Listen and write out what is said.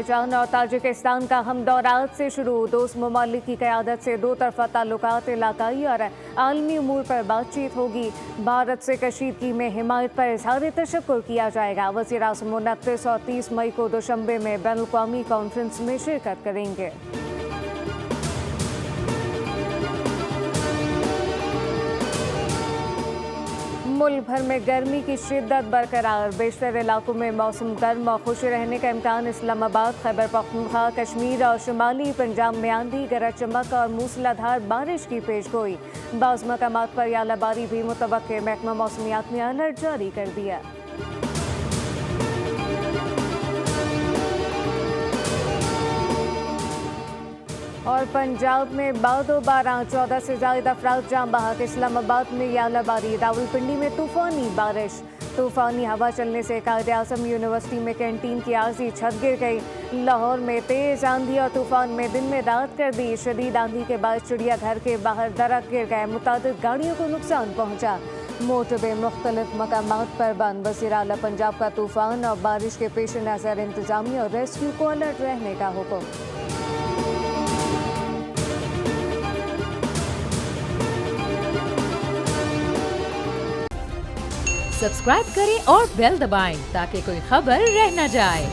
Azerbaijan और Tajikistan का हम दौर आज से शुरू। दोस्त ममालिक की क़यादत से दो तरफ़ा ताल्लुकात, इलाकाई और आलमी उमूर पर बातचीत होगी। भारत से कशीदगी में हिमायत पर इज़हार तशक्कुर किया जाएगा। वज़ीर-ए-आज़म 29 और 30 मई को दुशंबे में बैनुल-अक़वामी कॉन्फ्रेंस में शिरकत करेंगे। मुल्क भर में गर्मी की शिद्दत बरकरार, बेशतर इलाकों में मौसम गर्म और खुश रहने का इम्कान। इस्लामाबाद, खैबर पख्तूनख्वा, कश्मीर और शुमाली पंजाब में आंधी, गरज चमक और मूसलाधार बारिश की पेशगोई। बाज़ मकामात पर यालाबारी भी मुतवक्के। महकमा मौसमियात ने अलर्ट जारी कर दिया। और पंजाब में बादो-बारां, 14 से ज़ायद अफराद जाँ बहक। इस्लामाबाद में यालाबारी, रावलपिंडी में तूफ़ानी बारिश। तूफ़ानी हवा चलने से कायद-ए-आज़म यूनिवर्सिटी में कैंटीन की आर्जी छत गिर गई। लाहौर में तेज़ आंधी और तूफ़ान में दिन में रात कर दी। शदीद आंधी के बाद चिड़ियाघर के बाहर दरख्त गिर गए। मुतादिद गाड़ियों को नुकसान पहुँचा। मोटरवे मुख्तलिफ मकामात पर बंद। वज़ीर आला पंजाब का तूफ़ान और बारिश के पेश नज़र इंतज़ामिया और रेस्क्यू को अलर्ट रहने का हुक्म। सब्सक्राइब करें और बेल दबाएं ताकि कोई खबर रह न जाए।